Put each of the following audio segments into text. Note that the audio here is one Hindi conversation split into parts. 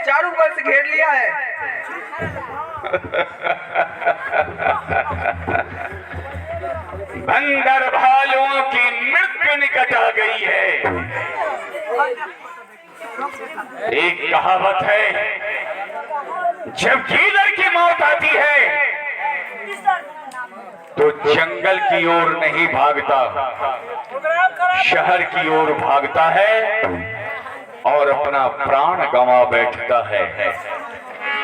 चारों बल से घेर लिया है। बंदर भालुओं की मृत्यु निकट आ गई है। एक कहावत है, जब गीदड़ की मौत आती है तो जंगल की ओर नहीं भागता, शहर की ओर भागता है और अपना प्राण गंवा बैठता है।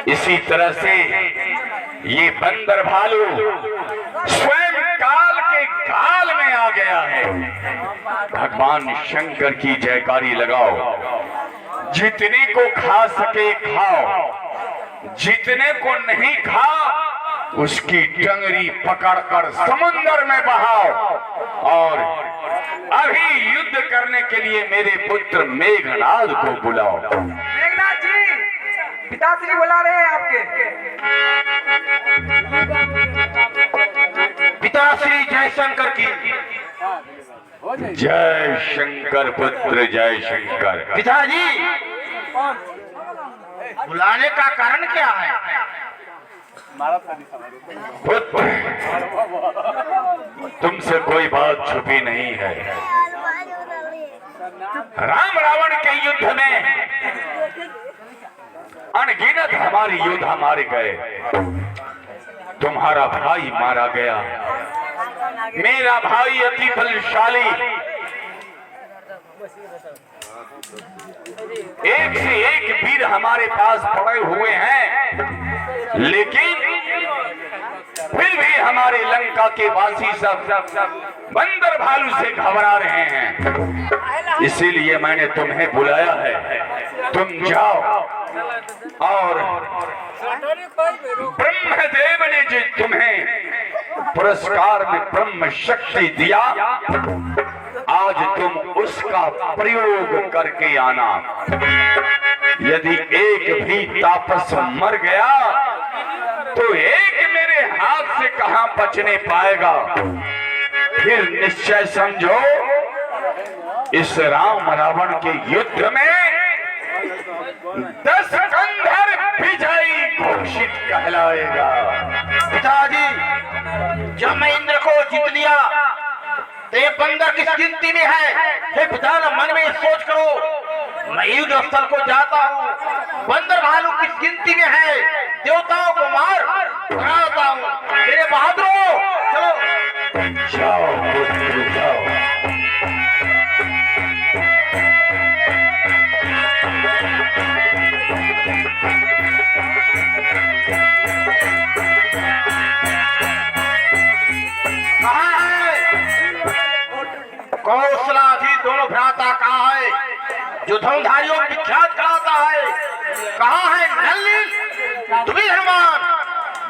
इसी तरह से ये बंदर भालू स्वयं काल के काल में आ गया है। भगवान शंकर की जयकारी लगाओ। जितने को खा सके खाओ, जितने को नहीं खा उसकी टंगरी पकड़कर समुद्र में बहाओ। और अभी युद्ध करने के लिए मेरे पुत्र मेघनाद को बुलाओ। मेघनाद जी, पिताश्री बुला रहे हैं आपके। पिताश्री जयशंकर की जय शंकर पुत्र जय शंकर। पिताजी, बुलाने का कारण क्या है? पुत्र, तुमसे कोई बात छुपी नहीं है। राम रावण के युद्ध में अनगिनत हमारे योद्धा मारे गए, तुम्हारा भाई मारा गया। मेरा भाई अति बलशाली, एक से एक वीर हमारे पास पड़े हुए हैं, लेकिन फिर भी हमारे लंका के वासी सब बंदर भालू से घबरा रहे हैं। इसीलिए मैंने तुम्हें बुलाया है। तुम जाओ और ब्रह्मदेव ने जो तुम्हें पुरस्कार में ब्रह्म शक्ति दिया, आज तुम उसका प्रयोग करके आना। यदि एक भी तापस मर गया तो एक मेरे हाथ से कहां बचने पाएगा। फिर निश्चय समझो, इस राम रावण के युद्ध में 10 कंधर विजयी घोषित कहलाएगा। पिताजी, जब मैं इंद्र को जीत लिया तो ये बंदर किस गिनती में है? हे पिता, मन में सोच करो। मैं युद्ध स्थल को जाता हूँ, बंदर भालू किस गिनती में है? देवताओं को मार बनाता हूँ। मेरे बहादुरों, चलो जाओ पुत्र जाओ। कौशलाधि दोनों भ्राता कहाँ है? जो धनुधारियों को विख्यात कराता है, कहाँ है नलिन द्विधर्मान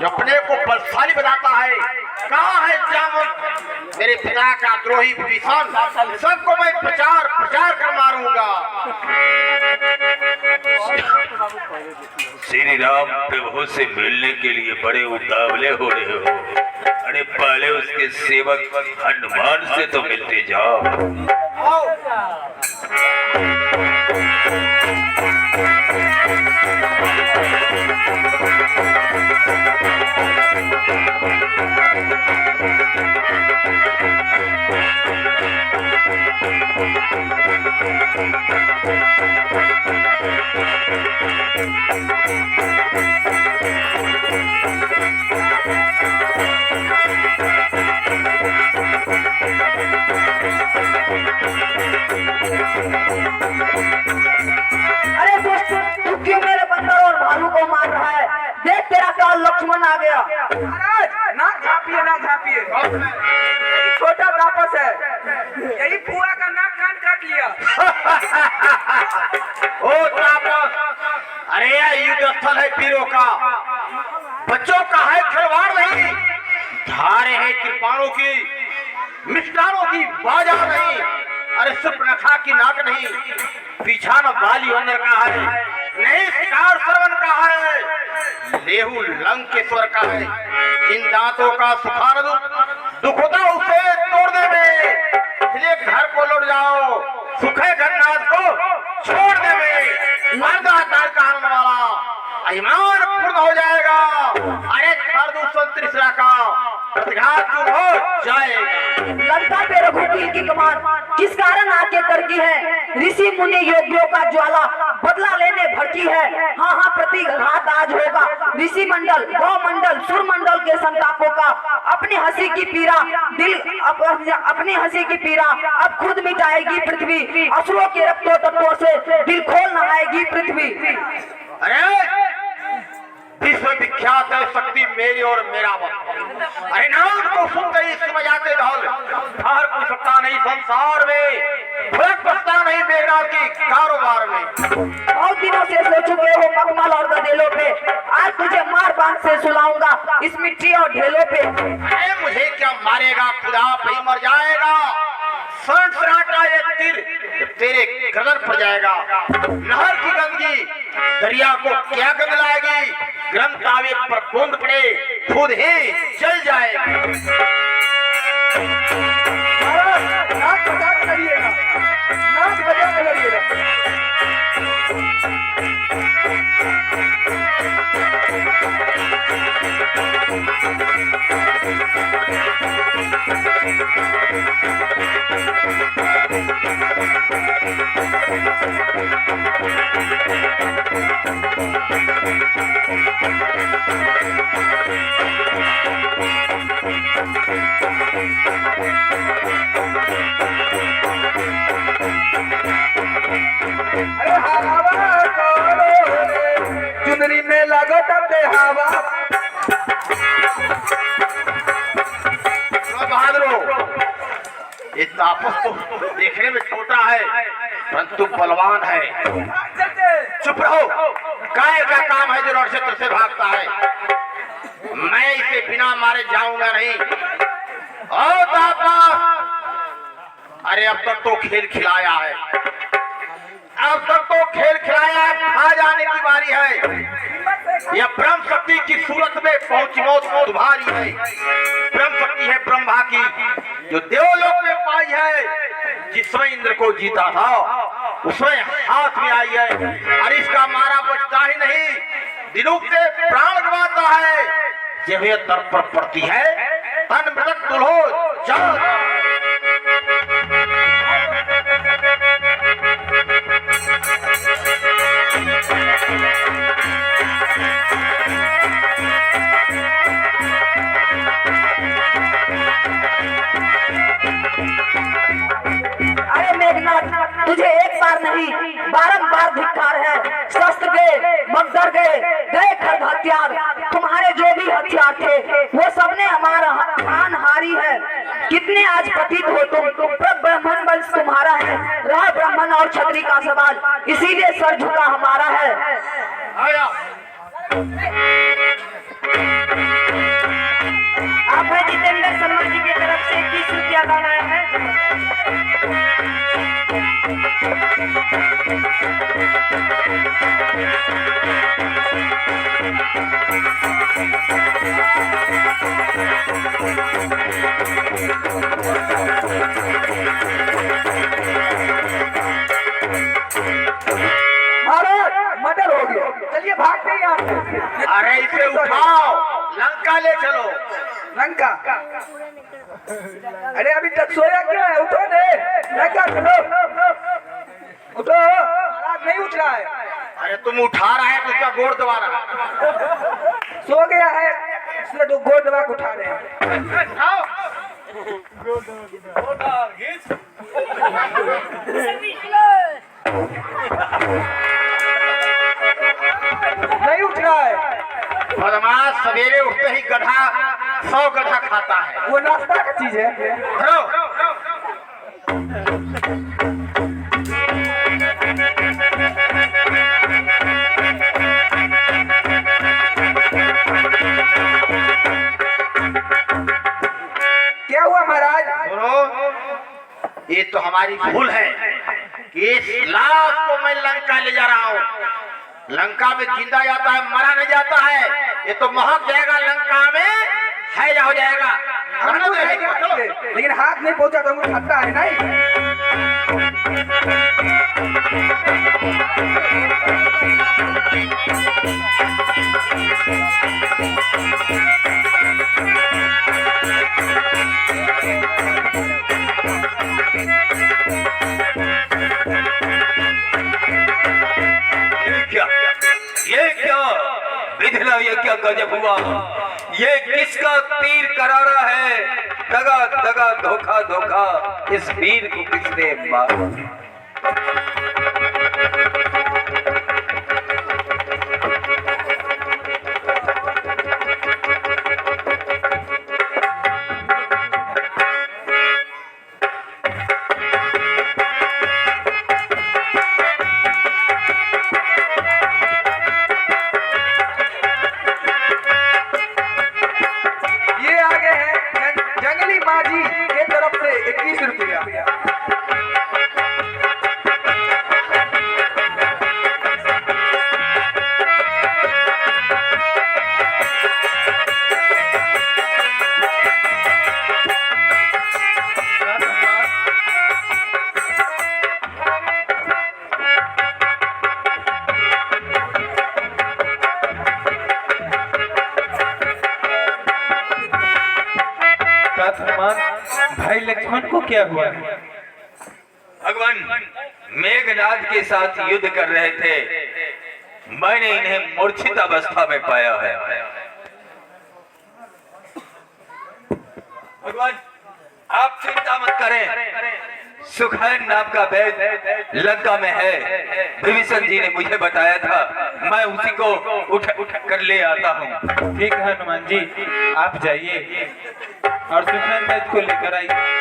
जो अपने को बलशाली बताता है? कहाँ है जामुन मेरे पिता का द्रोही विभीषण? सबको मैं प्रचार कर मारूंगा। श्री राम प्रभु से मिलने के लिए बड़े उतावले हो रहे हो। अरे पहले उसके सेवक हनुमान से तो मिलते जाओ। अरे दोस्त, तू क्यों मेरे बंदर और भालू को मार रहा है? देख, तेरा काल लक्ष्मण आ गया। महाराज, ना झापिए ना झापिए, यही छोटा तापस है, यही फुआ का नाक काट लिया। ओ तापस, अरे यह युद्ध स्थल है वीरों का, बच्चों का है, खिलवाड़ नहीं। धारे हैं कृपाणों की, मिष्टानों की बाजार नहीं। अरे सुपर्णखा की नाक नहीं, पीछा न बाली अंदर का है, नहीं शिकार श्रवण का है, लेहू लंकेश्वर का है। जिन दांतों का सुखार दुख होता उसे तोड़ दे में, इसलिए घर को लौट जाओ, सुखे घरनाथ को छोड़ दे में। मर्द हटाल का आने वाला अभिमान पूर्ण हो जाएगा। अरे खरदूषण त्रिशरा का प्रतिघात चूर हो जाएगा। लंका पे रघुकुल की कमान किस कारण आके करती है? ऋषि मुनि योगियों का ज्वाला बदला लेने भड़की है। हाँ हाँ प्रतिघात आज होगा। ऋषि मंडल, गौ मंडल, सुर मंडल के संतापों का अपनी हंसी की पीड़ा अपनी हंसी की पीड़ा अब खुद मिटाएगी पृथ्वी। असुरों के रक्तों तत्वों से दिल खोल नहाएगी पृथ्वी। अरे विश्व विख्यात है शक्ति मेरी और मेरा वक्त। अरे नाम को सुनते ही समझ आते ढोल हर कोई सत्ता नहीं संसार में, फर्क पड़ता नहीं मेघनाथ की कारोबार में। बहुत दिनों से सो चुके हो मखमल और गधेलों पे, आज तुझे मार बांध से सुलाऊंगा इस मिट्टी और ढेलों पे। अरे मुझे क्या मारेगा, खुदा पे ही मर जाएगा। सराटा ये तीर तेरे गर्दन पर जाएगा। नहर की गंदगी दरिया को क्या गंद लाएगी? गर्म तावे पर बूंद पड़े खुद ही जल जाएगा। नाक बजा के लड़िएगा, नाक बजा के लड़िएगा। चुनरी में लगता ते हवा। बहादुरो, ये तापस तो देखने में छोटा है परंतु बलवान है। चुप रहो, काय का काम है जो नक्षत्र से भागता है। मैं इसे बिना मारे जाऊंगा नहीं। ओ तापस, अरे अब तक तो खेल खिलाया है, अब तक तो खेल खिलाया है, खा जाने की बारी है। यह ब्रह्म शक्ति की सूरत में पहुंची मौत तुम्हारी है। ब्रह्म शक्ति है ब्रह्मा की जो देवलोक में पाई है। जिसमें इंद्र को जीता था उसमें हाथ में आई है। और इसका मारा बचता ही नहीं, दिनों से प्राण गवाता है। जब यह तर्क पर पड़ती है तन मृतक दुल्हो जाओ। तुझे एक बार नहीं बारंबार धिक्कार है। शस्त्र गए, मगदर गए खड्ग हथियार, तुम्हारे जो भी हथियार थे वो सबने हमारा प्राण हारी है। कितने आज पतित हो तुम, ब्राह्मण वंश तुम्हारा है। रहा ब्राह्मण और क्षत्रिय का सवाल, इसीलिए सर झुका हमारा है। आप है जितेंद्र शर्मा जी की तरफ से 20 रुपया दान आया है। मर्डर हो गया, चलिए भागते हैं यहाँ से। अरे इसे उठाओ, लंका ले चलो। लंका? अरे अभी तक सोया क्यों है? उठो ने, लंका चलो, उठो। महाराज नहीं उठ रहा है। अरे तुम उठा रहा है तो उसका गोड़ दबा रहा है। सो गया है इसलिए तो गोड़ दबा के उठा रहे हैं। नहीं उठ रहा है। बदमाश सवेरे उठते ही गधा 100 गधा खाता है। वो नाश्ता का चीज है। क्या हुआ महाराज? सुनो, ये तो हमारी भूल है कि इस लाश को मैं लंका ले जा रहा हूँ। लंका में जिंदा जाता है, मरा नहीं जाता है। ये तो महक जाएगा, लंका में हैजा हो जाएगा। लेकिन हाथ नहीं पहुंचा तो खाता है नहीं। दिला, ये क्या गजब हुआ। ये किसका तीर करारा है। दगा दगा धोखा धोखा, इस वीर को किसने मारा। जंगली बाजी के तरफ से 21 रुपया। भाई लक्ष्मण को क्या हुआ? भगवान मेघनाद के साथ युद्ध कर रहे थे, मैंने इन्हें मूर्छित अवस्था में पाया है। भगवान आप चिंता मत करें, सुखैन नाम का वैद्य लंका में है। विभीषण जी ने मुझे बताया था, मैं उसी को उठ कर ले आता हूँ। ठीक है हनुमान जी, आप जाइए और सुखैन वैद्य को लेकर आइए।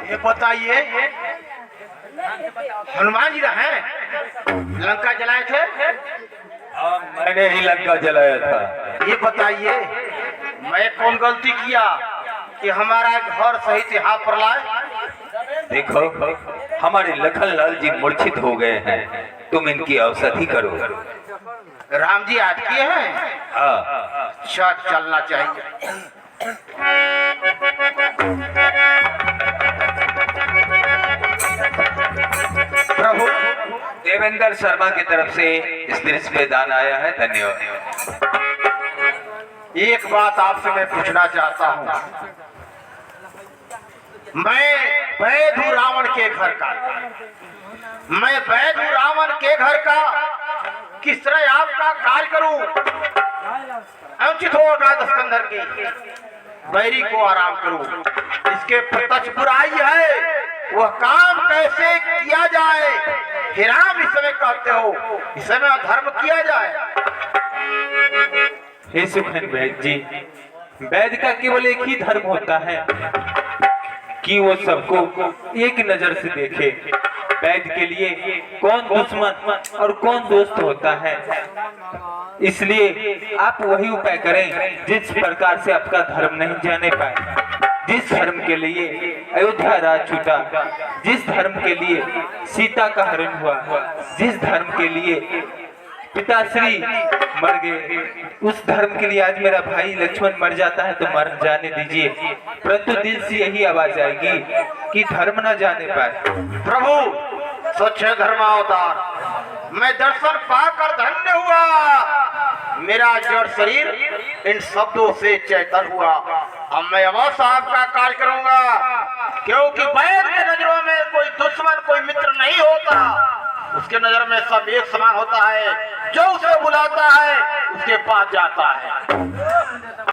ये बताइए, हनुमान जी हैं लंका जलाए थे? मैंने ही लंका जलाया था। ये बताइए, मैं कौन गलती किया कि हमारा घर सहित यहाँ पर लाए? देखो हमारे लखन लाल जी मूर्छित हो गए हैं, तुम इनकी औषधि करो। राम जी आज किए हैं? हाँ अच्छा, चलना चाहिए। प्रभु देवेंद्र शर्मा की तरफ से इस दृश्य पे दान आया है, धन्यवाद। एक बात आपसे मैं पूछना चाहता हूँ, मैं वैद हूँ रावण के घर का, मैं वैद हूँ रावण के घर का, किस तरह आपका कार्य करूं? अनुचित होगा दस्कंधर की, बैरी को आराम करूं। इसके प्रत्यक्ष बुराई है, वह काम कैसे किया जाए? हे राम, इस समय कहते हो इस समय धर्म किया जाए। हे सुखैन वैद्य जी, वैद्य का केवल एक ही धर्म होता है कि वो सबको एक नजर से देखे। वैद्य के लिए कौन दुश्मन और कौन दोस्त होता है, इसलिए आप वही उपाय करें जिस प्रकार से आपका धर्म नहीं जाने पाए। जिस धर्म के लिए अयोध्या राज छूटा, जिस धर्म के लिए सीता का हरण हुआ, जिस धर्म के लिए पिताश्री मर गए, उस धर्म के लिए आज मेरा भाई लक्ष्मण मर जाता है तो मर जाने दीजिए, परंतु दिल से यही आवाज आएगी कि धर्म न जाने पाए। प्रभु स्वच्छ धर्मावतार, मैं दर्शन पाकर धन्य हुआ। मेरा जड़ शरीर इन शब्दों से चैतन्य हुआ। अब मैं अवश्य आपका कार्य करूंगा, क्योंकि वैद्य की नजरों में कोई दुश्मन कोई मित्र नहीं होता। उसके नजर में सब एक समान होता है, जो उसे बुलाता है उसके पास जाता है।